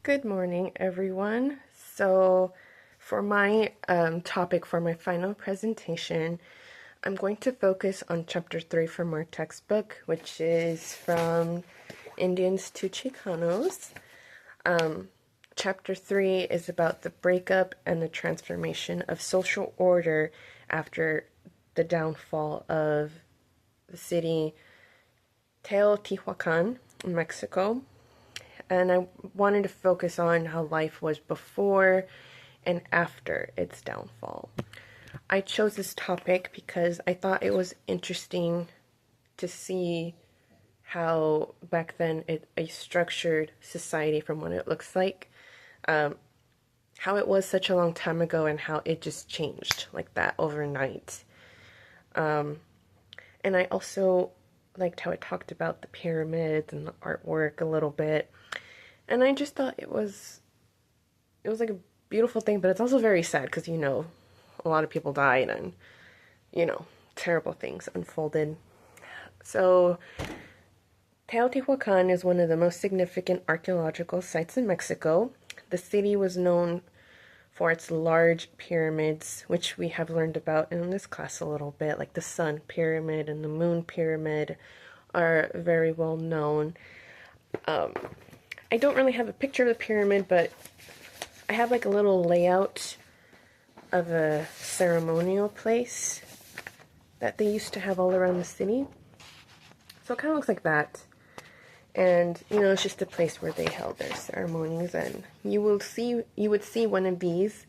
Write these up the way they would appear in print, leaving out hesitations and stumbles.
Good morning, everyone. So, for my topic for my final presentation, I'm going to focus on chapter 3 from our textbook, which is from Indians to Chicanos. Chapter 3 is about the breakup and the transformation of social order after the downfall of the city Teotihuacan, Mexico. And I wanted to focus on how life was before and after its downfall. I chose this topic because I thought it was interesting to see how back then a structured society from what it looks like, how it was such a long time ago and how it just changed like that overnight. And I also liked how it talked about the pyramids and the artwork a little bit. And I just thought it was like a beautiful thing, but it's also very sad because, a lot of people died and, terrible things unfolded. So, Teotihuacan is one of the most significant archaeological sites in Mexico. The city was known for its large pyramids, which we have learned about in this class a little bit, like the Sun Pyramid and the Moon Pyramid are very well known. I don't really have a picture of the pyramid, but I have like a little layout of a ceremonial place that they used to have all around the city. So it kind of looks like that. And, it's just a place where they held their ceremonies. And you would see one of these.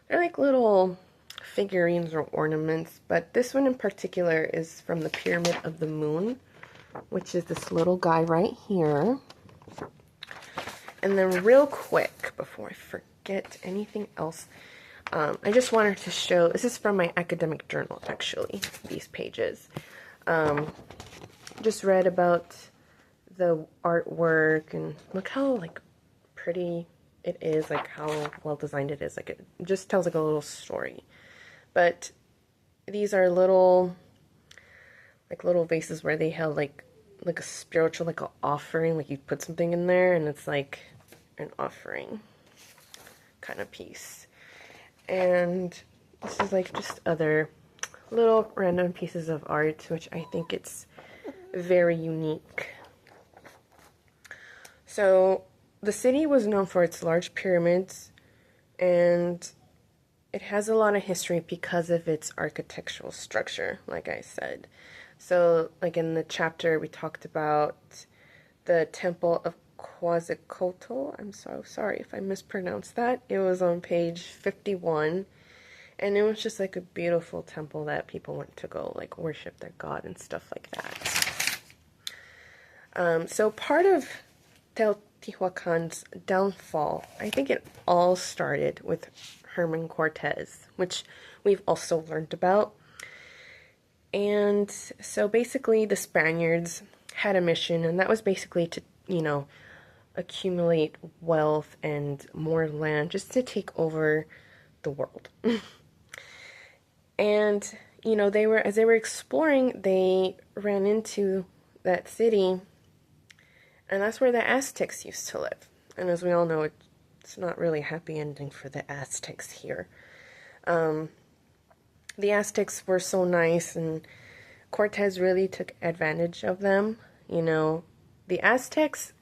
They're like little figurines or ornaments. But this one in particular is from the Pyramid of the Moon, which is this little guy right here. And then real quick, before I forget anything else, I just wanted to show, this is from my academic journal, actually, these pages. Just read about the artwork and look how, pretty it is, how well designed it is. It just tells, a little story. But these are little vases where they held, like a spiritual, an offering, you put something in there and it's like an offering kind of piece. And this is just other little random pieces of art, which I think it's very unique. So the city was known for its large pyramids, and it has a lot of history because of its architectural structure, like I said. So, in the chapter, we talked about the Temple of Quetzalcoatl. I'm so sorry if I mispronounced that. It was on page 51, and it was just a beautiful temple that people went to go worship their god and stuff like that. So part of Teotihuacan's downfall, I think it all started with Herman Cortez, which we've also learned about. And so basically the Spaniards had a mission, and that was basically to, accumulate wealth and more land just to take over the world. And, as they were exploring, they ran into that city, and that's where the Aztecs used to live. And as we all know, it's not really a happy ending for the Aztecs here. The Aztecs were so nice, and Cortez really took advantage of them. The Aztecs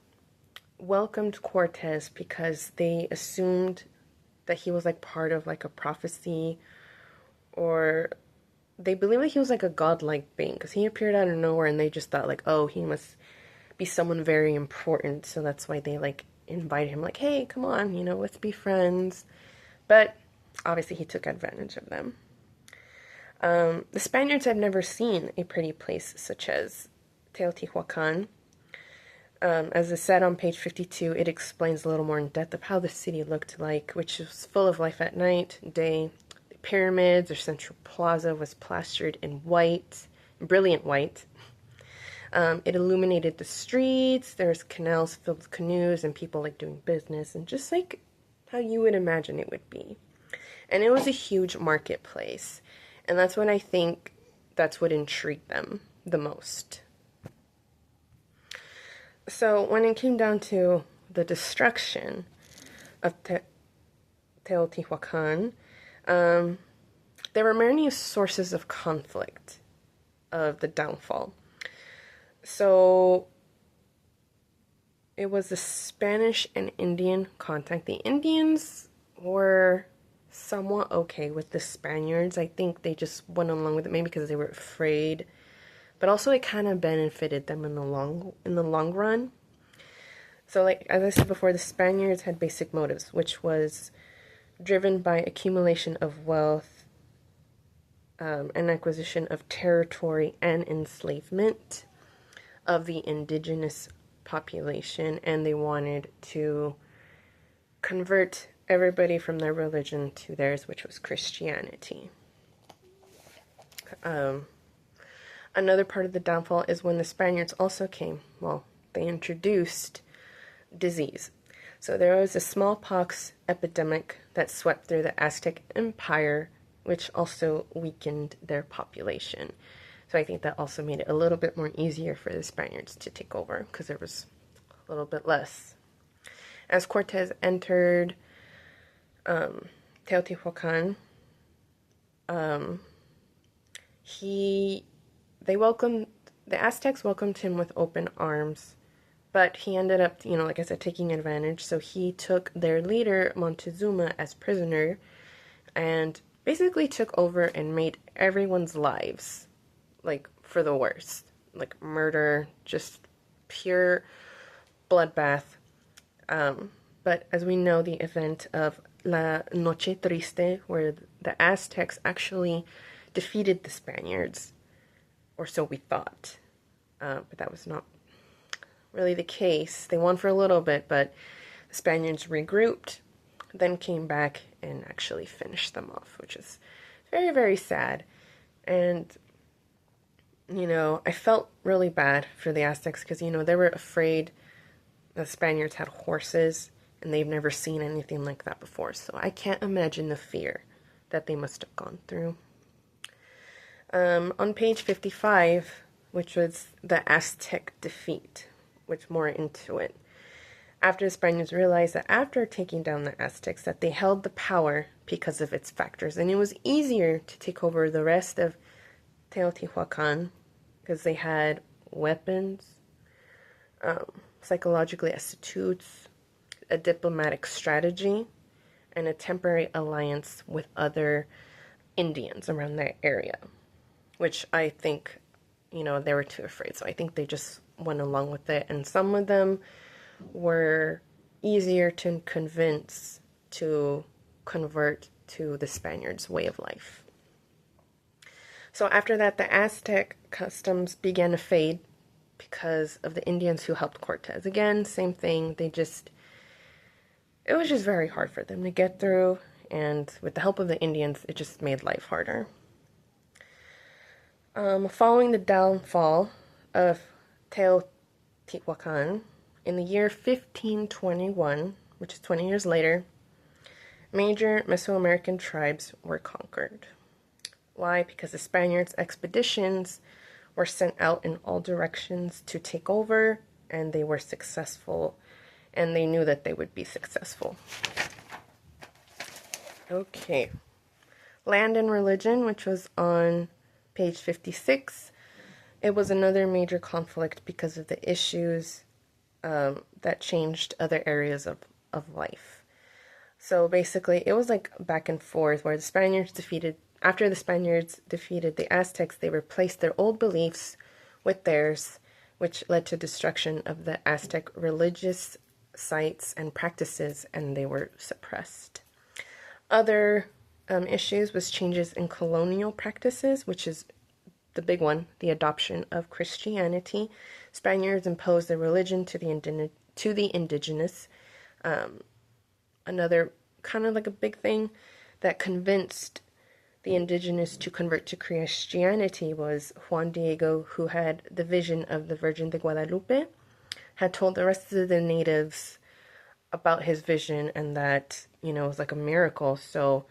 welcomed Cortez because they assumed that he was part of a prophecy, or they believed that he was a godlike being because he appeared out of nowhere, and they just thought oh, he must be someone very important. So that's why they invited him, hey, come on, let's be friends. But obviously he took advantage of them. The Spaniards had never seen a pretty place such as Teotihuacan. As I said on page 52, it explains a little more in depth of how the city looked like, which was full of life at night, day. The pyramids or central plaza was plastered in white, brilliant white. It illuminated the streets. There's canals filled with canoes and people doing business, and just how you would imagine it would be. And it was a huge marketplace. And that's what I think, that's what intrigued them the most. So when it came down to the destruction, of Teotihuacan, there were many sources of conflict of the downfall. So it was the Spanish and Indian contact. The Indians were somewhat okay with the Spaniards. I think they just went along with it, maybe because they were afraid, but also it kind of benefited them in the long run. So, like as I said before, the Spaniards had basic motives, which was driven by accumulation of wealth, and acquisition of territory and enslavement of the indigenous population, and they wanted to convert everybody from their religion to theirs, which was Christianity. Another part of the downfall is when the Spaniards also came. Well, they introduced disease. So there was a smallpox epidemic that swept through the Aztec Empire, which also weakened their population. So I think that also made it a little bit more easier for the Spaniards to take over, because there was a little bit less. As Cortez entered Teotihuacan, the Aztecs welcomed him with open arms, but he ended up, like I said, taking advantage. So he took their leader, Montezuma, as prisoner, and basically took over and made everyone's lives, like, for the worst. Like, murder, just pure bloodbath. But as we know, the event of La Noche Triste, where the Aztecs actually defeated the Spaniards, or so we thought. But that was not really the case. They won for a little bit, but the Spaniards regrouped, then came back and actually finished them off, which is very, very sad. And, I felt really bad for the Aztecs because, they were afraid the Spaniards had horses, and they've never seen anything like that before. So I can't imagine the fear that they must have gone through. On page 55, which was the Aztec defeat, which more into it. After the Spaniards realized that after taking down the Aztecs, that they held the power because of its factors, and it was easier to take over the rest of Teotihuacan because they had weapons, psychologically astutes, a diplomatic strategy, and a temporary alliance with other Indians around that area, which I think, they were too afraid. So I think they just went along with it, and some of them were easier to convince to convert to the Spaniards' way of life. So after that, the Aztec customs began to fade because of the Indians who helped Cortez. Again, same thing. It was just very hard for them to get through, and with the help of the Indians, it just made life harder. Following the downfall of Teotihuacan, in the year 1521, which is 20 years later, major Mesoamerican tribes were conquered. Why? Because the Spaniards' expeditions were sent out in all directions to take over, and they were successful, and they knew that they would be successful. Okay. Land and religion, which was on page 56. It was another major conflict because of the issues that changed other areas of life. So basically, it was like back and forth where after the Spaniards defeated the Aztecs, they replaced their old beliefs with theirs, which led to destruction of the Aztec religious sites and practices, and they were suppressed. Other issues was changes in colonial practices, which is the big one, the adoption of Christianity. Spaniards imposed their religion to the indigenous. Another kind of like a big thing that convinced the indigenous to convert to Christianity was Juan Diego, who had the vision of the Virgin de Guadalupe, had told the rest of the natives about his vision, and that, it was like a miracle. So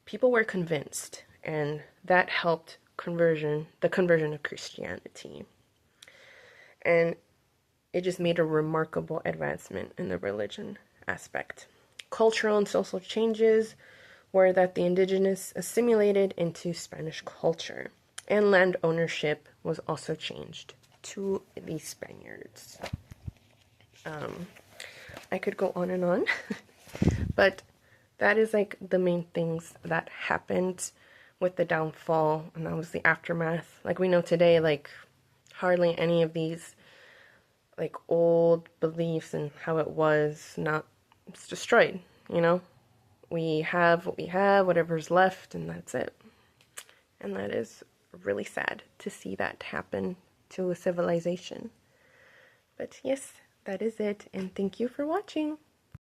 people were convinced, and that helped the conversion of Christianity. And it just made a remarkable advancement in the religion aspect. cultural and social changes were that the indigenous assimilated into Spanish culture, and land ownership was also changed to the Spaniards. I could go on and on, but that is like the main things that happened with the downfall, and that was the aftermath. Like we know today, like hardly any of these like old beliefs and how it was, not, it's destroyed, you know? We have what we have, whatever's left, and that's it. And that is really sad to see that happen to a civilization. But yes, that is it, and thank you for watching.